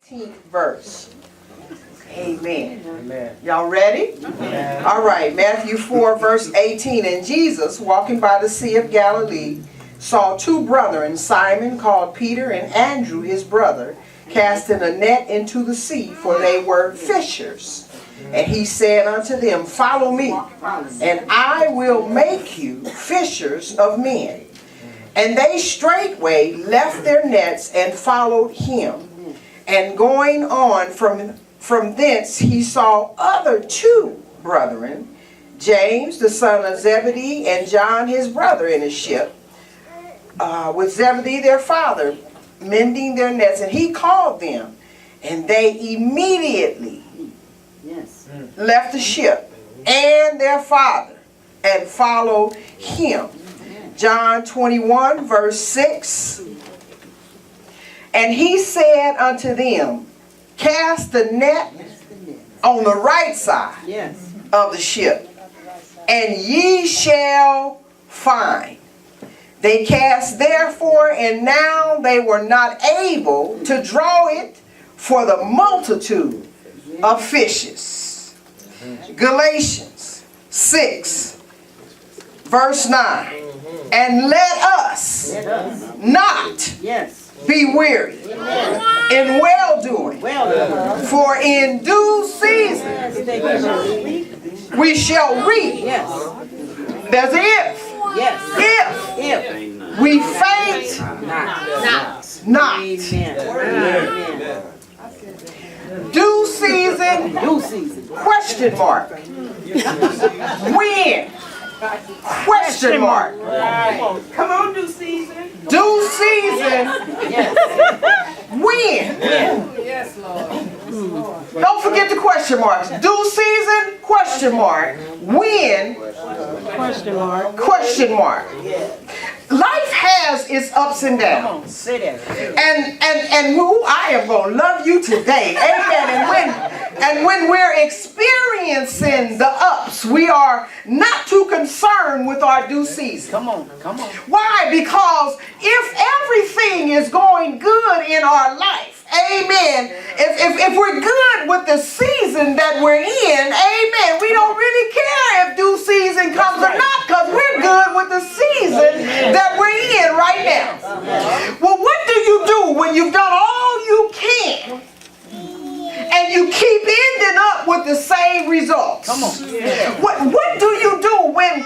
18th verse. Amen. Amen. Y'all ready? Amen. All right, Matthew 4, verse 18. And Jesus, walking by the Sea of Galilee, saw two brethren, Simon called Peter and Andrew his brother, casting a net into the sea, for they were fishers. And he said unto them, Follow me, and I will make you fishers of men. And they straightway left their nets and followed him. And going on from thence, he saw other two brethren, James the son of Zebedee and John his brother, in a ship, with Zebedee their father, mending their nets. And he called them, and they immediately left the ship and their father and followed him. John 21, verse 6. And he said unto them, Cast the net on the right side of the ship, and ye shall find. They cast therefore, and now they were not able to draw it for the multitude of fishes. Galatians 6, verse 9. And let us not be weary in well-doing, for in due season we shall reap. There's an if. If we faint not. Due season, question mark. When? Question mark. Come on, due season. Due season. When? Yes, Lord. Don't forget the question marks. Due season, question mark. When? Question mark. Question mark. Life has its ups and downs. And who I am going to love you today. Amen. And when we're experiencing the ups, we are not too concerned with our due season. Come on. Why? Because if everything is going good in our life, amen, if we're good with the season that we're in, amen, we don't really care if due season comes or not, because we're good with the season that we're in right now. Well, what do you do when you've done all you can and you keep ending up with the same results? Come on. What do you do when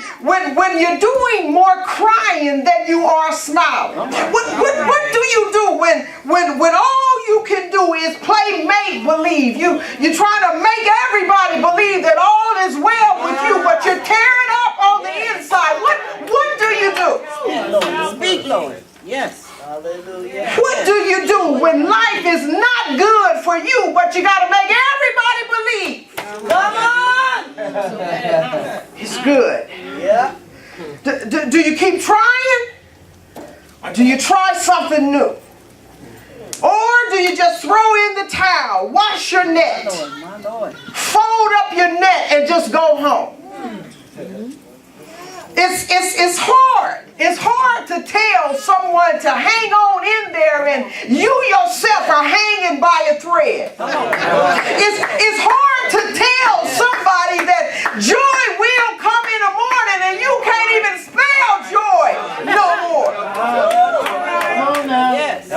you're doing more crying than you are smiling? What do you do when all you can do is play make-believe? You try to make everybody believe that all is well with you, but you're tearing up on the inside. What do you do? Speak, Lord. Yes. Hallelujah. What do you do when life is not good for you, but you got to make everybody believe? Come on. It's good. Yeah. Do you keep trying? Or do you try something new? Or do you just throw in the towel, wash your net, My Lord. fold up your net, and just go home? It's hard. It's hard to tell someone to hang on in there and you yourself are hanging by a thread. It's hard to tell somebody that joy will come in the morning and you can't even spell joy no more. Yes.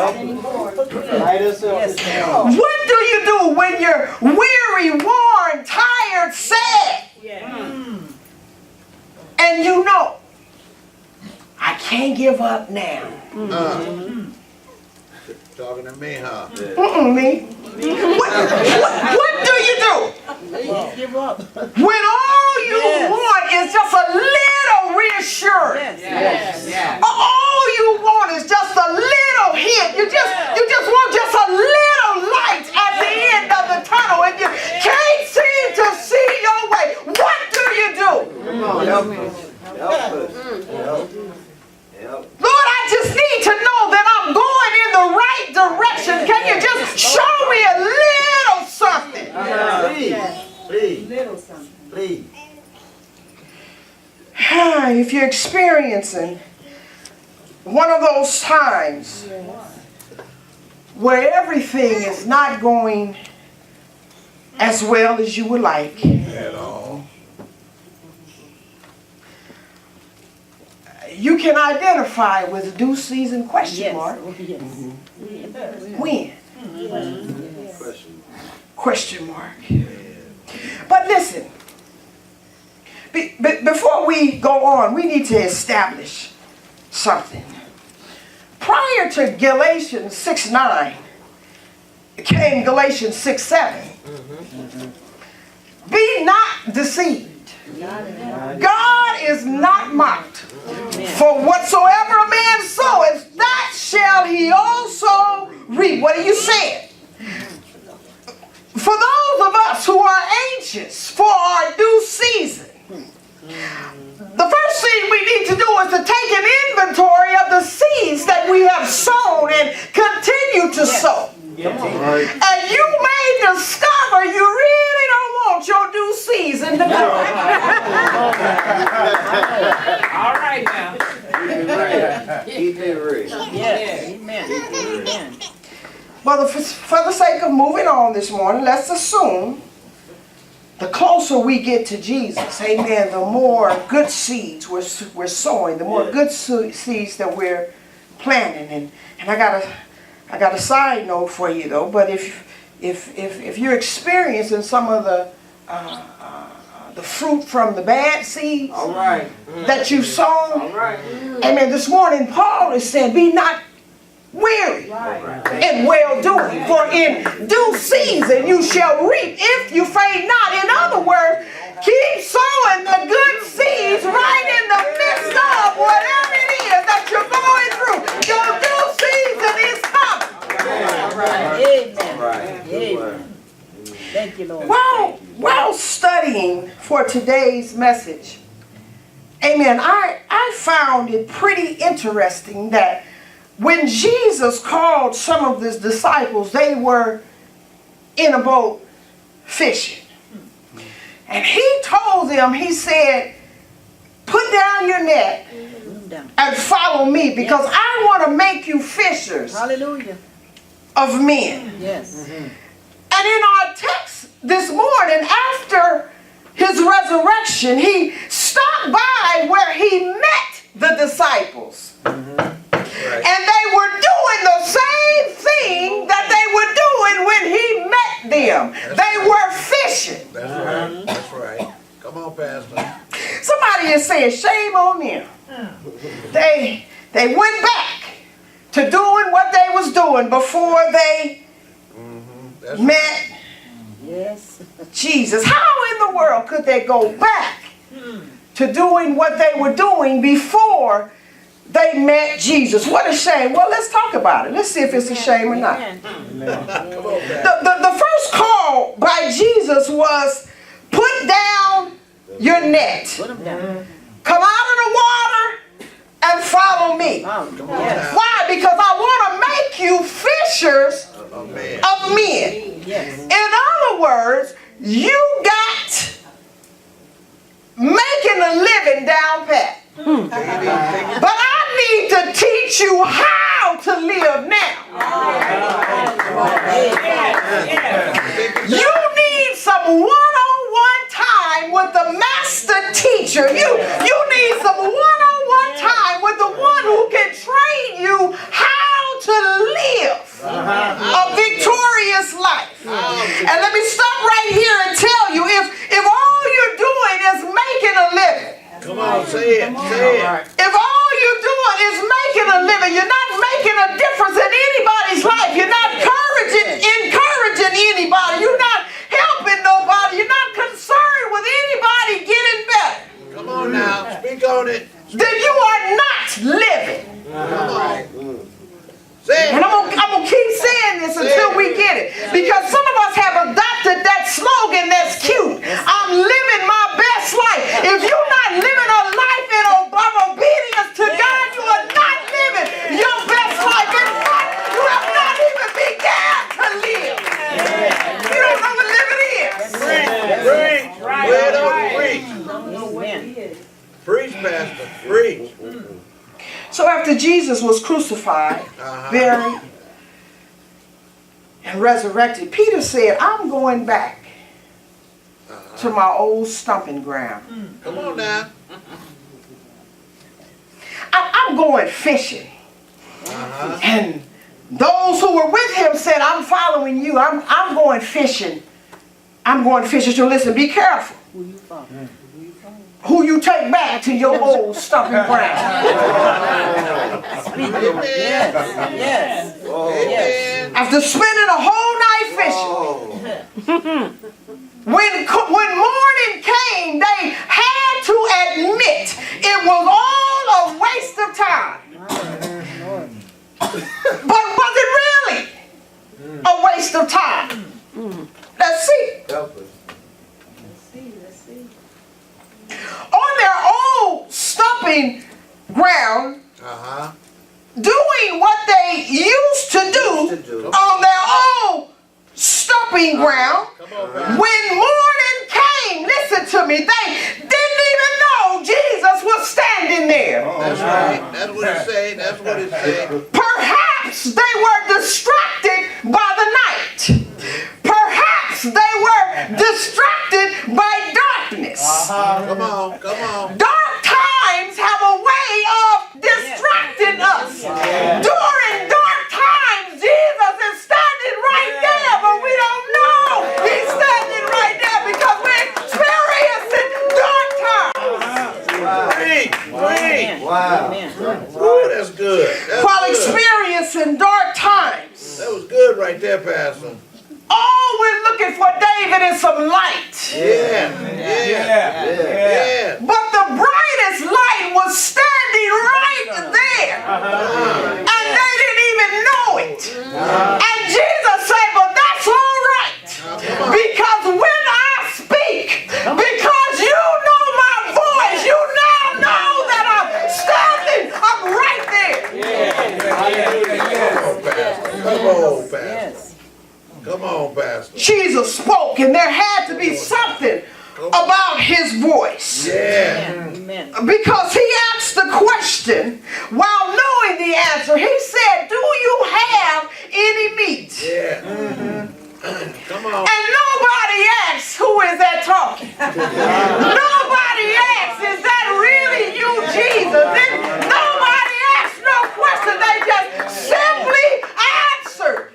What do you do when you're weary, worn, tired, sad? And you know, I can't give up now. Talking to me, huh? Me. What do you do Give up. when all you want is just a little reassurance? All you want is just a little hint. You just want just a little light at the end of the tunnel, and you can't seem to see your way. What do you do? Lord, I just need to know that I'm going in the right direction. Can you just show me a little something? Please. If you're experiencing one of those times where everything is not going as well as you would like. At all. You can identify with due season question mark. Yes. When? Question mark. But listen, before we go on, we need to establish something. Prior to Galatians 6:9 came Galatians 6:7. Be not deceived. God is not mocked. For whatsoever a man soweth, that shall he also reap. What are you saying? For those of us who are anxious for our due season, the first thing we need to do is to take an inventory of the seeds that we have sown and continue to sow. And you may discover you really don't want your due season to come. All right now. Keep it real. Yes. Amen. Amen. Well, for the sake of moving on this morning, let's assume the closer we get to Jesus, amen, the more good seeds we're sowing, the more good seeds that we're planting. And I got a side note for you though. But if you're experiencing some of the fruit from the bad seeds that you've sown, amen. This morning Paul is saying, be not weary in well-doing, for in due season you shall reap if you faint not. In other words, keep sowing the good seeds right in the midst of whatever it is that you're going through. Your due season is coming. Amen. Thank you, Lord. While studying for today's message, amen, I found it pretty interesting that when Jesus called some of his disciples, they were in a boat fishing. And he told them, he said, put down your net and follow me, because I want to make you fishers Hallelujah. of men. Yes. And in our text this morning, after his resurrection, he stopped by where he met the disciples. And they were doing the same thing that they were doing when he met them. They were fishing. That's right. That's right. Come on, Pastor. Somebody is saying, shame on them. They went back to doing what they was doing before they met Yes. Jesus. How in the world could they go back to doing what they were doing before they met Jesus? What a shame. Well, let's talk about it. Let's see if it's a shame or not. Amen. Come on, Pastor. The first call by Jesus was, put down your net. Put them down. Come out of the water and follow me. Yes. Why? Because I want to make you fishers Oh, man. of men. Yes. In other words, you got making a living down pat. But I need to teach you how to live now. You need some one-on-one time with the master teacher. You need some one-on-one time with the one who can train you how to live a victorious life. And let me stop right here and tell you, if all you're doing is making a living, Come on, say it. Say it. if all you're doing is making a living, you're not making a difference in anybody's life. You're not encouraging anybody. You're not helping nobody. You're not concerned with anybody getting better. Come on now. Speak on it. Then you are not living. Come on. Say And it. I'm gonna keep saying this until we get it. Because some of us have adopted that slogan that's cute. I'm living my best life. If you're not living a life in obedience to God, you are not living your best life. In fact, you have not even begun to live. You don't know what living is. Preach. Word up, preach. Amen. Preach, Pastor. Preach. So after Jesus was crucified, buried, and resurrected, Peter said, I'm going back to my old stomping ground. Come on now. I'm going fishing. Uh-huh. And those who were with him said, I'm following you. I'm going fishing. I'm going fishing. So listen, be careful Who you following? who you take back to your old stomping ground. Amen. Yes. Amen. After spending a whole night fishing, Oh. when morning came, they had to admit it was all a waste of time. But was it really a waste of time? Let's see. Help us. Let's see. On their old stomping ground, Uh-huh. doing what they used to do on their own stomping ground, Come on, Pastor. when morning came, listen to me, they didn't even know Jesus was standing there. That's right. That's what it's saying. That's what it's saying. Perhaps they were distracted by the night. Perhaps they were distracted by darkness. Come on. Come on. Dark times have a way of distracting us. During dark times, Jesus is standing right there, but we don't know he's standing right there because we're experiencing dark times. Preach. Preach. Wow. Ooh, that's good. That's While good. experiencing dark times, That was good right there, Pastor. all we're looking for, David, is some light. Yeah. Yeah. But the brightest light was standing right there. And they didn't even know it. And Jesus said, but that's all right. Because when I speak, because you know my voice, you now know that I'm standing. I'm right there. Come on, Pastor. Yes. Come on, Pastor. Jesus spoke, and there had to be something about his voice. Yeah. Amen. Because he asked the question while knowing the answer. He said, do you have any meat? Yeah. Come on. And nobody asks, who is that talking? Nobody asks, is that really you, Jesus? And nobody asks no question. They just simply answered.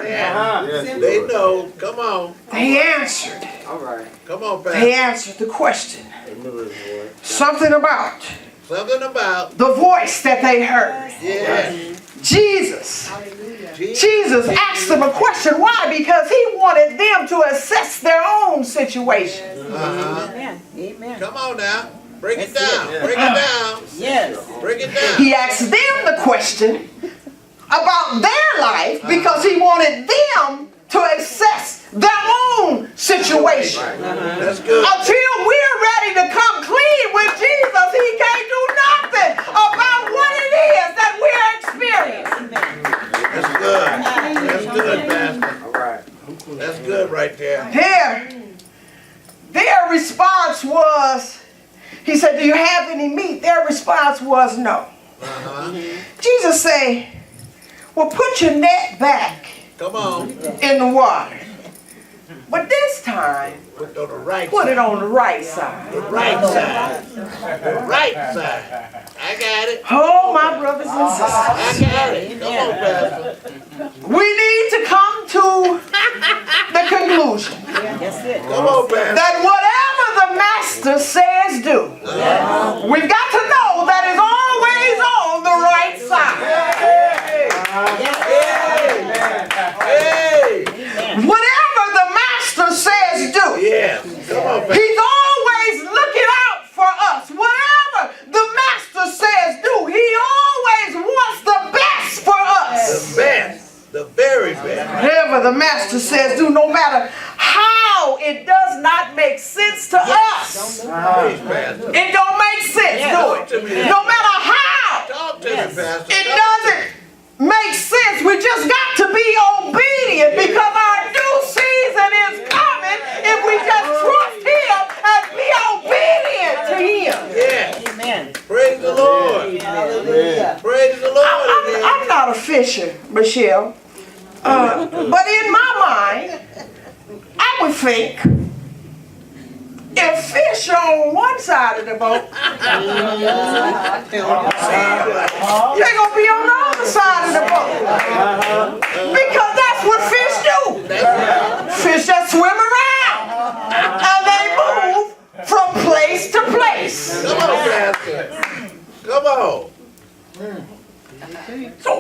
Yeah. They know. Come on. They answered. All right. Come on, They Pastor. answered the question. They knew his voice. Something about Something about. the voice that they heard. Yeah. Jesus. Jesus. Jesus asked them a question. Why? Because he wanted them to assess their own situation. Uh-huh. Amen. Amen. Come on now. Break it down. Break it down. Yes. Break it down. He asked them the question about their life because he wanted them to assess their own situation. That's good. Until we're ready to come clean with Jesus, he can't do nothing about what it is that we're experiencing. That's good. That's good, Pastor. All right. That's good right there. Their response was, he said, do you have any meat? Their response was no. Uh-huh. Jesus said, well, put your net back Come on. in the water. But this time, Put it on the right put it side. on the right side. The right side. The right side. I got it. Oh, my brothers and sisters. I got it. Come on, Pastor. We need to come to the conclusion That's it. Come on, Pastor. that whatever the master says do, we've got to know that it's always on the right side. Hey. Whatever the master says do, Yes. Come on, Pastor. he's always looking out for us. Whatever the master says do, he always wants the best for us. The best. The very best. Whatever the master says do, no matter how it does not make sense to us. Praise, Pastor. It don't make sense, do Talk to me. it? No matter how Talk to me, Pastor. it doesn't make sense, we just got to be obedient because our new season is coming if we just trust him and be obedient to him. Yes. Amen. Praise the Lord. Hallelujah. Praise the Lord. I'm not a fisher, Michelle. But in my mind, I would think if fish are on one side of the boat, they're going to be on the other side of the boat. Because that's what fish do. Fish just swim around. And they move from place to place. Come on, Pastor. Come on. So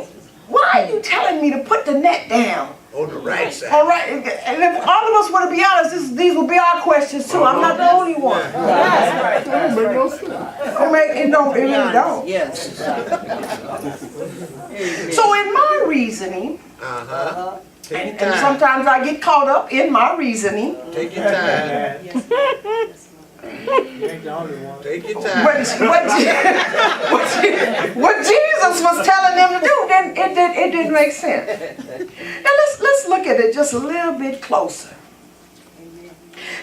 why are you telling me to put the net down? On the right side. All right, and if all of us want to be honest, these will be our questions too. I'm not the only one. It really don't. Yes. So in my reasoning, Take your and time. sometimes I get caught up in my reasoning, Take your time. Take your time. what Jesus was telling them to do, then it didn't make sense. Now let's look at it just a little bit closer.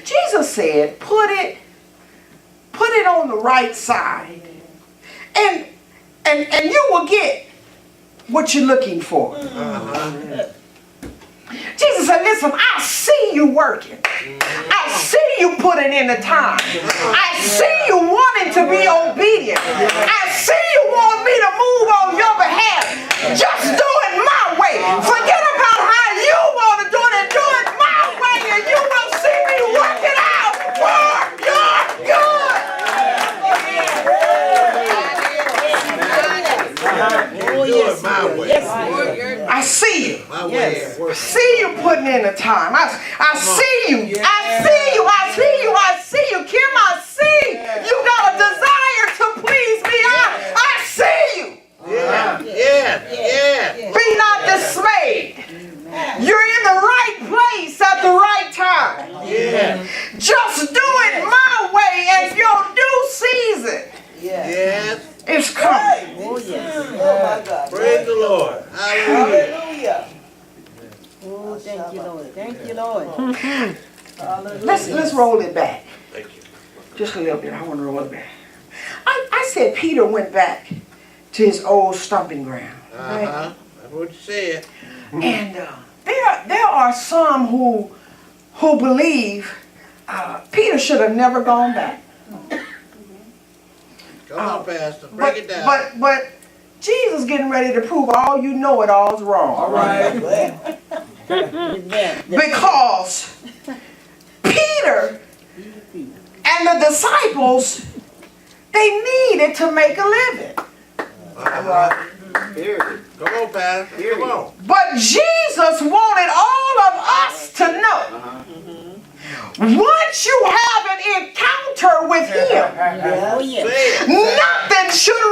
Jesus said, put it on the right side, and you will get what you're looking for. Jesus said, listen, I see you working. I see you putting in the time. I see you wanting to be obedient. I see you want me to move on your behalf. Just do it my way. Forget about how you want to do it and do it my way, and you will see me work it out for your good. Oh, yes. My way. I see you. My way at work. See you putting in the time. I see you. I see you. I see you. I see you. Kim, I see. You got a desire to please me. I see you. Yeah. Be not dismayed. You're in the right place at the right time. Yeah. Just do it my way, and your due season Yes. is coming. Oh, yes. Praise the Lord. Hallelujah. Oh, thank you, Lord. Thank you, Lord. Let's roll it back. Thank you. Just a little bit. I want to roll it back. I said Peter went back to his old stomping ground. Right? That's what you said. And there are some who believe Peter should have never gone back. Come on, Pastor. Break it down. But Jesus getting ready to prove all you know it all's wrong. All right. Amen. Because Peter and the disciples, they needed to make a living. Come on, Pastor. Come on. But Jesus wanted all of us to know, once you have an encounter with Him, Oh, yes. Say it. nothing should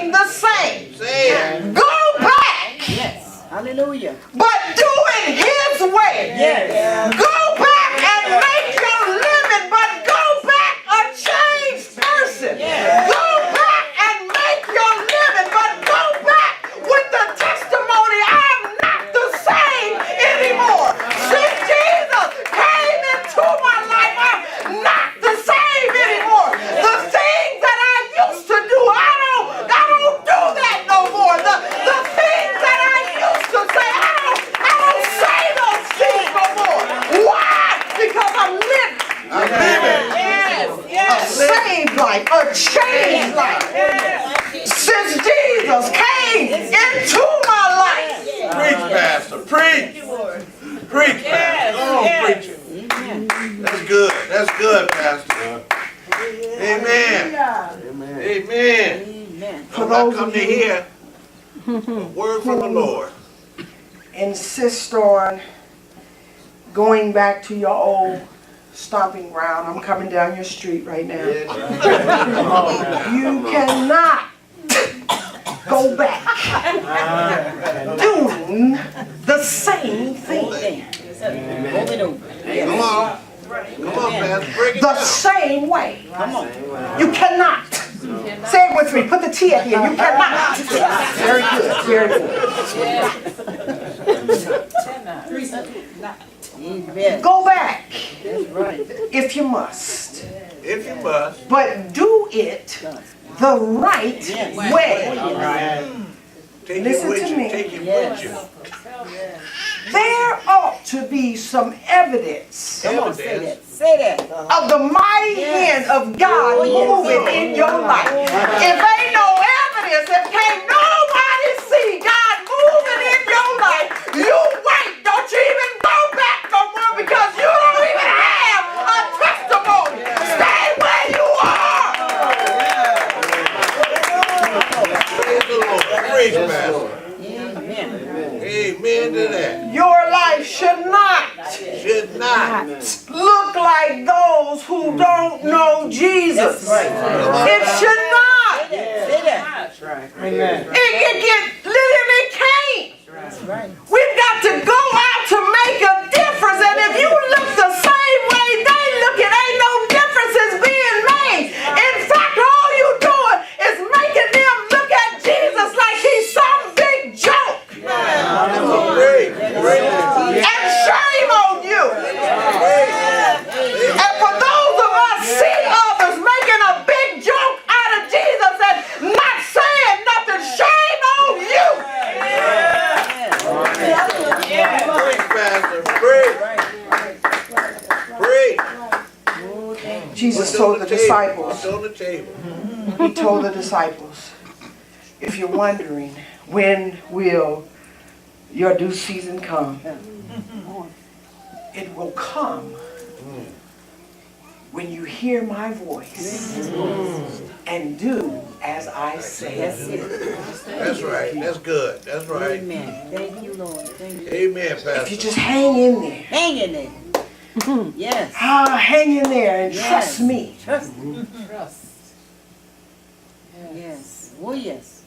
remain the same. Say it. Go back, Yes. Hallelujah. but do it His way. Yes. Go back and make your living, but go back a changed person. Go back and make your living, but go back with the testimony, I'm not the same anymore. Since Jesus came into my life, I'm not the same anymore. The things that I used to do, I don't do that no more. The things that I used to say, I don't say those things no more. Why? Because I'm living a saved life, a changed life. Since Jesus came into my life. Preach, Pastor. Preach. Preach, Pastor. Go on, preach it. That's good. That's good, Pastor. Amen. Amen. Amen. For I those come of to you hear a word from the Lord. insist on going back to your old stomping ground, I'm coming down your street right now. You cannot go back doing the same thing Over and over. Come on. Come on, Pastor. Break it the down. same way. Come on. You cannot. Say it with me. Put the T at the end. You cannot. Very good. Very good. Amen. Go back That's right. if you must, If you must. but do it the right Yes. way. Take Listen it with to you. me. Take it Yes. with you. there ought to be some evidence Come on, say Evidence. that. Say that. of the mighty hand of God Oh, yes. moving in your life. If ain't no evidence, if can't nobody see God moving in your life, you wait. Don't you even go back no more because you don't even have a testimony. Stay where you are. Praise the Lord. Praise the Pastor. Amen. Amen to that. Your life should not Should not. look like those who don't know Jesus. It should not. Say that. That's right. It literally can't. That's right. We've got to go out to make a difference. And if you look the same way they look, it ain't no differences being made. In fact, all you doing is making them look at Jesus like he's some big joke. Great. Great. And shame on you. And for those of us see others making a big joke out of Jesus and not saying nothing, shame on you. Great, Pastor. Great. Great. Jesus told the disciples, It's on the table. he told the disciples, if you're wondering, when will your due season come? It will come when you hear my voice and do as I say. That's it. That's right. That's good. That's right. Amen. Thank you, Lord. Thank you. Amen, If you Pastor. just hang in there, Hang in there. Yes. hang in there and trust me. Trust. Trust. Yes. Oh, yes.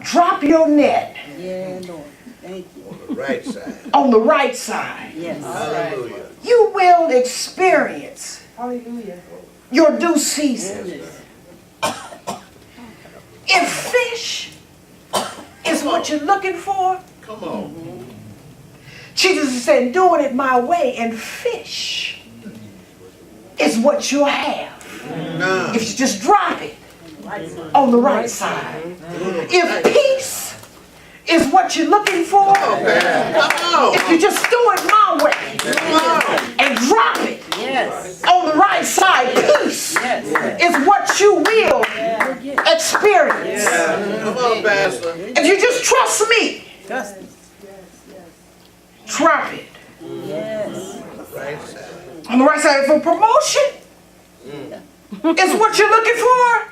Drop your net Yeah, Lord. Thank you. On the right side. on the right side. Yes. Hallelujah. You will experience Hallelujah. your due season. If fish is what you're looking for, Come on. Jesus is saying, doing it my way, and fish is what you'll have Now. if you just drop it on the right side. If peace is what you're looking for, Come on. if you just do it my way Come on. and drop it Yes. on the right side, peace Yes. is what you will experience. Come on, Pastor. If you just trust me, Trust. drop it Yes. Right side. on the right side. For promotion is what you're looking for,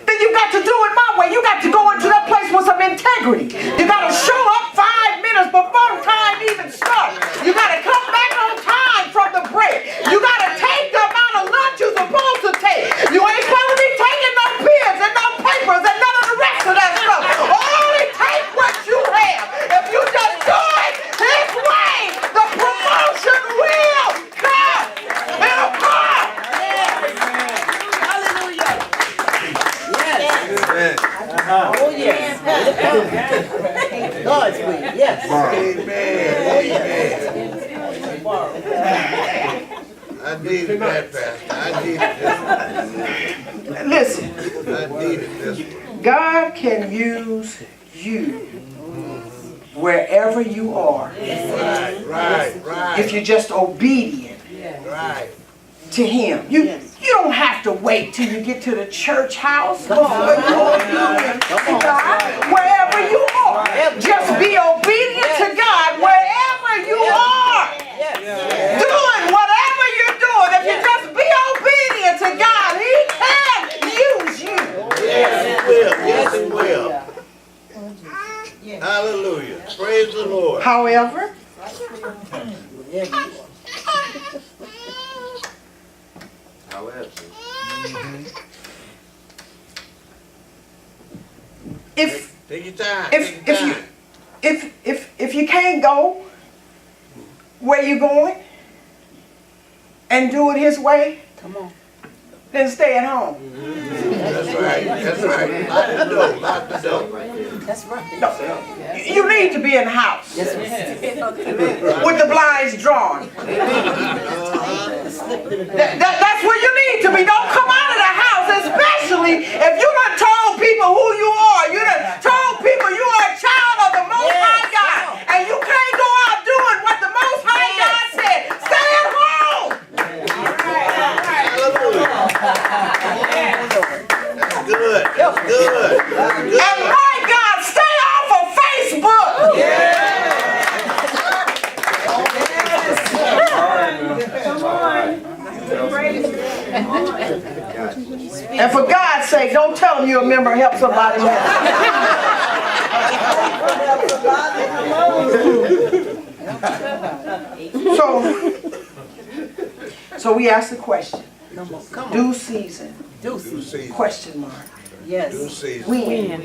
then you got to do it my way. You got to go into that place with some integrity. You got to show up 5 minutes before the time even starts. You got to come back on time from the break. You got to take the amount of lunch you're supposed to take. You ain't supposed to be taking no pens and no papers and none of the rest of that stuff. Only take what you have. If you just do it his way, the promotion will come. It'll come. Hallelujah. Yes. Oh, yes. God's will. Yes. Amen. I needed that, Pastor. I needed this Listen, one. I needed this one. God can use you wherever you are Right. if you're just obedient Right. to Him. You don't have to wait till you get to the church house before you obedient to God. Wherever you are, just be obedient to God wherever you are. Doing whatever you're doing. If you just be obedient to God, He can use you. Yes, He will. Yes, He will. Hallelujah. Praise the Lord. However, if Take your time. If- Take your if you- time. if you can't go where you're going and do it His way, Come on. then stay at home. That's right. That's right. Lock the door. Lock the door. That's right. No, you need to be in the house Yes. with the blinds drawn. That's where you need to be. Don't come out of the house, especially if you done told people who you are. You done told people you are a child of the Most High God, and And my God, stay off of Facebook. And for God's sake, don't tell them you're a member. Help somebody else. So we asked the question. Due season. Question mark. Yes. When?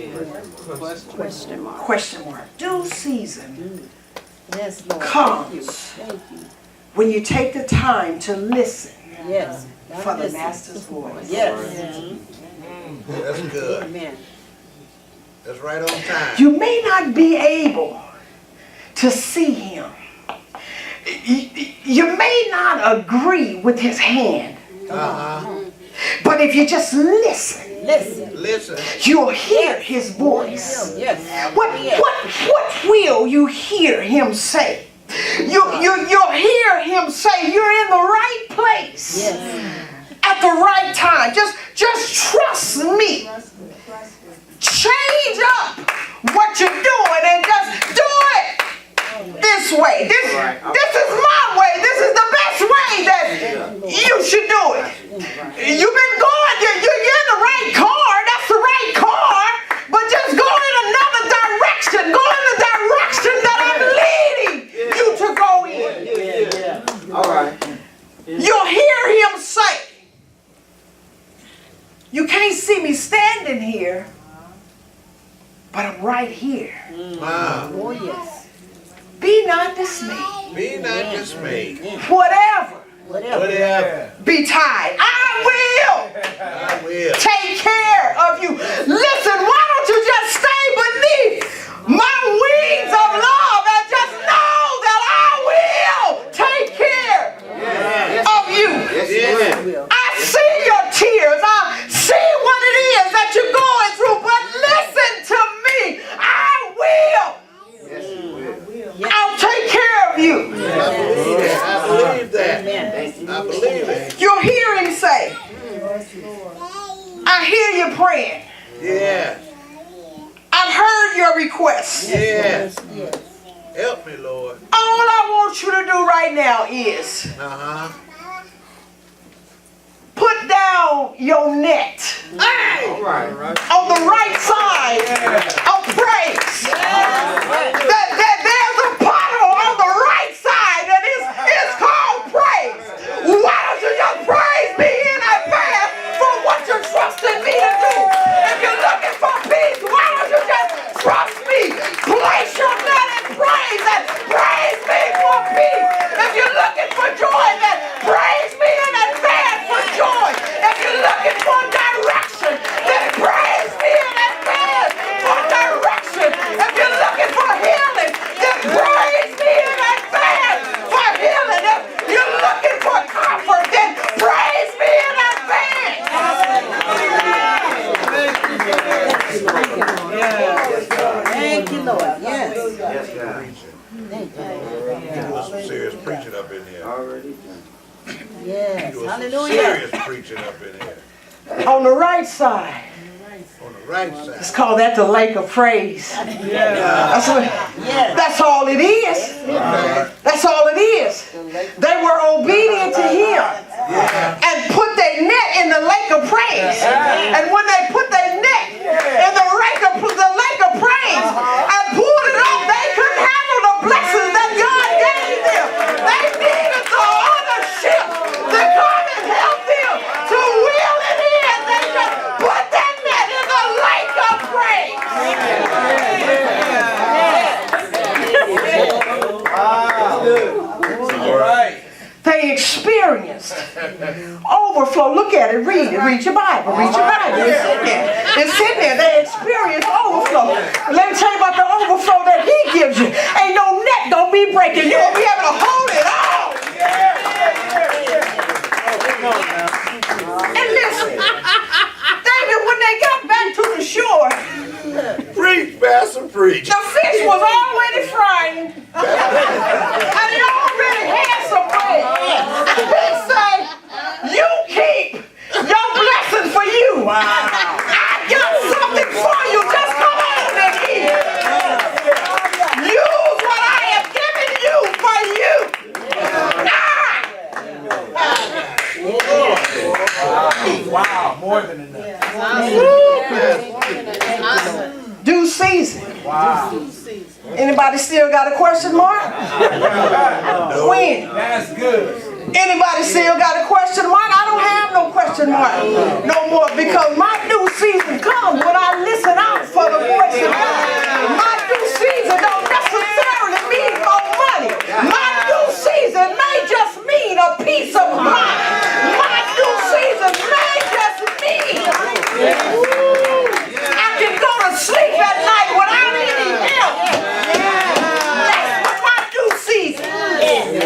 Question mark. Due season Yes, Lord. comes Thank you. when you take the time to listen Yes. for the Master's voice. Yes. That's good. Amen. That's right on time. You may not be able to see him. You may not agree with his hand. But if you just listen, Listen. you'll hear his voice. Yes. What will you hear him say? You'll hear him say you're in the right place Yes. at the right time. Just trust me. Change up what you're doing and just do it this way. This is my way. This is the best way that you should do it. You've been going, you're in the right car. That's the right car. But just go in another direction. Go in the direction that I'm leading you to go in. All right. You'll hear him say, you can't see me standing here, but I'm right here. Wow. Oh, yes. Be not dismayed. Be not dismayed. Whatever Whatever. betide, I will I will. take care of you. Listen, why don't you just stay beneath my wings of love and just know that I will take care of you. Yeah. I see your tears. I see what it is that you're going through, but listen to me. I will. I'll take care of you. I believe that. Amen. I believe it. You'll hear him say, I hear you praying. Yeah. I've heard your requests. Yeah. Yes. Help me, Lord. All I want you to do right now is put down your net All right. on the right side of praise. There's a puddle on the right side that is called praise. Why don't you just praise me in advance for what you're trusting me to do? If you're looking for peace, why don't you just trust me? Place your net in praise and praise me for peace. If you're looking for joy, then praise me in advance for joy. If you're looking for direction, then praise me in advance for direction. If you're looking for healing, then praise me in advance for healing. If you're looking for comfort, then praise me in advance. Thank you, Lord. Yes. Yes, God. Thank you. You doing some serious preaching up in here. Already done. Yes. You doing some Hallelujah. serious preaching up in here. On the right side, On the right let's side. call that the lake of praise. That's all it is. That's all it is. They were obedient to him and put their net in the lake of praise. And when they put their net in the lake of praise and pulled it off, they couldn't handle the blessings that God gave them. They needed the other ship to come and help them to wheel it in. They just put that net in the lake of praise. They experienced overflow. Look at it. Read it. Read your Bible. Read your Bible. It's in there. It's in there. They experienced overflow. Let me tell you about the overflow that he gives you. Ain't no net gonna be breaking. You're gonna be able to hold it all. And listen, David, when they got back to the shore, Preach, Pastor, preach. the fish was already frying. And he already had some bread. And he said, you keep your blessing for you. I got something for you season. Anybody still got a question mark? When? That's good. Anybody still got a question mark? I don't have no question mark no more because my due season comes when I listen out for the voice of God. My due season don't necessarily mean more money. My due season may just mean a peace of mind. My due season may just mean I can go to sleep at night without any help. That's what my due season.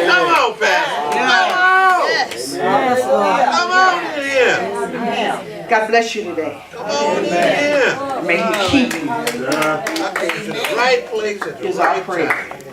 Come on, Pastor. Come on here. God bless you today. Come on here. May He keep you. I think it's in the right place at the is our right prayer. time.